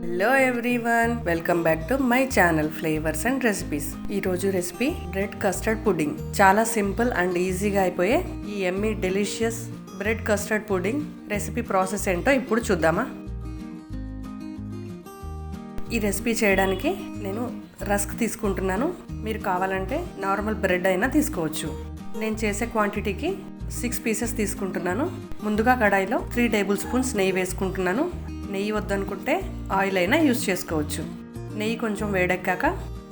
Hello everyone, welcome back to my channel flavours and recipes. ఈ రోజు recipe bread custard pudding. చాలా simple and ఈజీగా అయిపోయే ఈ Emmy delicious bread custard pudding recipe process ఏంటో ఇప్పుడు చూద్దామా. ఈ రెసిపీ చేయడానికి నేను రస్క్ తీసుకుంటున్నాను. మీరు కావాలంటే నార్మల్ బ్రెడ్ అయినా తీసుకోవచ్చు. నేను చేసే క్వాంటిటీకి 6 పీసెస్ తీసుకుంటున్నాను. ముందుగా కడాయిలో 3 టేబుల్ స్పూన్స్ నెయ్యి వేసుకుంటున్నాను. నెయ్యి వద్దనుకుంటే ఆయిల్ అయినా యూజ్ చేసుకోవచ్చు. నెయ్యి కొంచెం వేడెక్కాక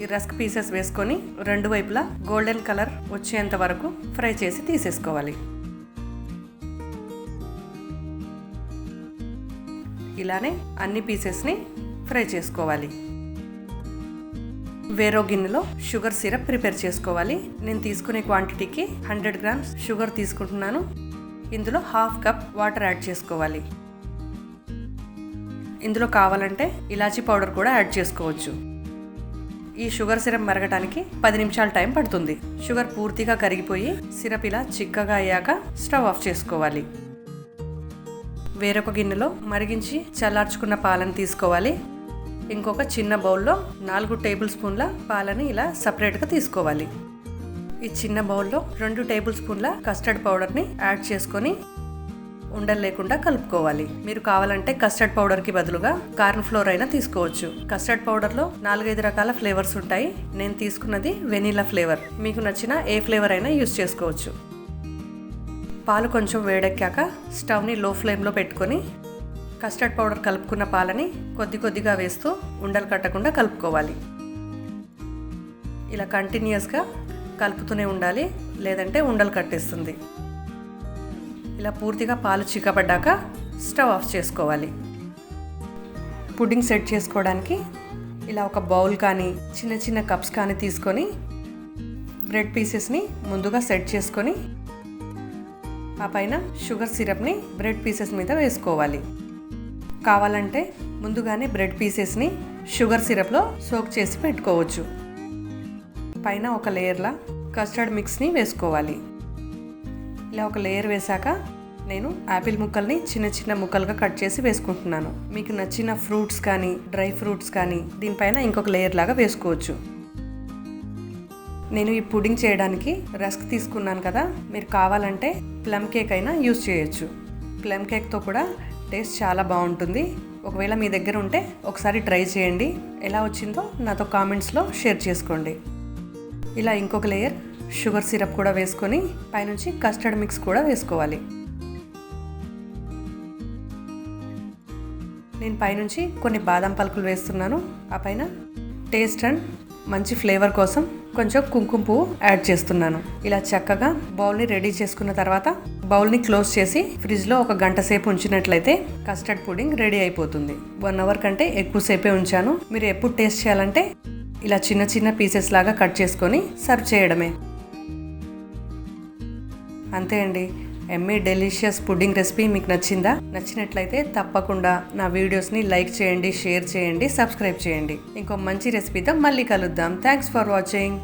ఈ రస్క్ పీసెస్ వేసుకొని రెండు వైపులా గోల్డెన్ కలర్ వచ్చేంత వరకు ఫ్రై చేసి తీసేసుకోవాలి. ఇలానే అన్ని పీసెస్ని ఫ్రై చేసుకోవాలి. వేరో గిన్నెలో షుగర్ సిరప్ ప్రిపేర్ చేసుకోవాలి. నేను తీసుకునే క్వాంటిటీకి 100 గ్రామ్స్ షుగర్ తీసుకుంటున్నాను. ఇందులో 1/2 కప్ వాటర్ యాడ్ చేసుకోవాలి. ఇందులో కావాలంటే ఇలాచీ పౌడర్ కూడా యాడ్ చేసుకోవచ్చు. ఈ షుగర్ సిరప్ మరగటానికి 10 నిమిషాల టైం పడుతుంది. షుగర్ పూర్తిగా కరిగిపోయి సిరప్ ఇలా చిక్కగా అయ్యాక స్టవ్ ఆఫ్ చేసుకోవాలి. వేరొక గిన్నెలో మరిగించి చల్లార్చుకున్న పాలను తీసుకోవాలి. ఇంకొక చిన్న బౌల్లో 4 టేబుల్ స్పూన్ల పాలని ఇలా సపరేట్గా తీసుకోవాలి. ఈ చిన్న బౌల్లో 2 టేబుల్ స్పూన్ల కస్టర్డ్ పౌడర్ని యాడ్ చేసుకొని ఉండలు లేకుండా కలుపుకోవాలి. మీరు కావాలంటే కస్టర్డ్ పౌడర్కి బదులుగా కార్న్ ఫ్లోర్ అయినా తీసుకోవచ్చు. కస్టర్డ్ పౌడర్లో 4-5 రకాల ఫ్లేవర్స్ ఉంటాయి. నేను తీసుకున్నది వెనీలా ఫ్లేవర్. మీకు నచ్చిన ఏ ఫ్లేవర్ అయినా యూజ్ చేసుకోవచ్చు. పాలు కొంచెం వేడెక్కాక స్టవ్ని లో ఫ్లేమ్లో పెట్టుకొని కస్టర్డ్ పౌడర్ కలుపుకున్న పాలని కొద్ది కొద్దిగా వేస్తూ ఉండలు కట్టకుండా కలుపుకోవాలి. ఇలా కంటిన్యూస్గా కలుపుతూనే ఉండాలి, లేదంటే ఉండలు కట్టేస్తుంది. ఇలా పూర్తిగా పాలు చిక్కబడ్డాక స్టవ్ ఆఫ్ చేసుకోవాలి. పుడ్డింగ్ సెట్ చేసుకోవడానికి ఇలా ఒక బౌల్ కానీ చిన్న చిన్న కప్స్ కానీ తీసుకొని బ్రెడ్ పీసెస్ని ముందుగా సెట్ చేసుకొని ఆ పైన షుగర్ సిరప్ని బ్రెడ్ పీసెస్ మీద వేసుకోవాలి. కావాలంటే ముందుగానే బ్రెడ్ పీసెస్ని షుగర్ సిరప్లో సోక్ చేసి పెట్టుకోవచ్చు. పైన ఒక లేయర్లా కస్టర్డ్ మిక్స్ని వేసుకోవాలి. ఇలా ఒక లేయర్ వేసాక నేను యాపిల్ ముక్కల్ని చిన్న చిన్న ముక్కలుగా కట్ చేసి వేసుకుంటున్నాను. మీకు నచ్చిన ఫ్రూట్స్ కానీ డ్రై ఫ్రూట్స్ కానీ దీనిపైన ఇంకొక లేయర్ లాగా వేసుకోవచ్చు. నేను ఈ పుడ్డింగ్ చేయడానికి రస్క్ తీసుకున్నాను కదా, మీరు కావాలంటే ప్లమ్ కేక్ అయినా యూజ్ చేయొచ్చు. ప్లమ్ కేక్తో కూడా టేస్ట్ చాలా బాగుంటుంది. ఒకవేళ మీ దగ్గర ఉంటే ఒకసారి ట్రై చేయండి. ఎలా వచ్చిందో నాతో కామెంట్స్లో షేర్ చేసుకోండి. ఇలా ఇంకొక లేయర్ షుగర్ సిరప్ కూడా వేసుకొని పైనుంచి కస్టర్డ్ మిక్స్ కూడా వేసుకోవాలి. నేను పైనుంచి కొన్ని బాదం పలుకులు వేస్తున్నాను. ఆ పైన టేస్ట్ అండ్ మంచి ఫ్లేవర్ కోసం కొంచెం కుంకుమ పువ్వు యాడ్ చేస్తున్నాను. ఇలా చక్కగా బౌల్ని రెడీ చేసుకున్న తర్వాత బౌల్ని క్లోజ్ చేసి ఫ్రిడ్జ్లో 1 గంట సేపు ఉంచినట్లయితే కస్టర్డ్ పుడ్డింగ్ రెడీ అయిపోతుంది. 1 అవర్ కంటే ఎక్కువసేపే ఉంచాను. మీరు ఎప్పుడు టేస్ట్ చేయాలంటే ఇలా చిన్న చిన్న పీసెస్ లాగా కట్ చేసుకొని సర్వ్ చేయడమే. అంతే అండి. ఎమ్మీ డెలిషియస్ పుడ్డింగ్ రెసిపీ మీకు నచ్చిందా? నచ్చినట్లయితే తప్పకుండా నా వీడియోస్ని లైక్ చేయండి, షేర్ చేయండి, సబ్స్క్రైబ్ చేయండి. ఇంకో మంచి రెసిపీతో మళ్ళీ కలుద్దాం. Thanks for watching.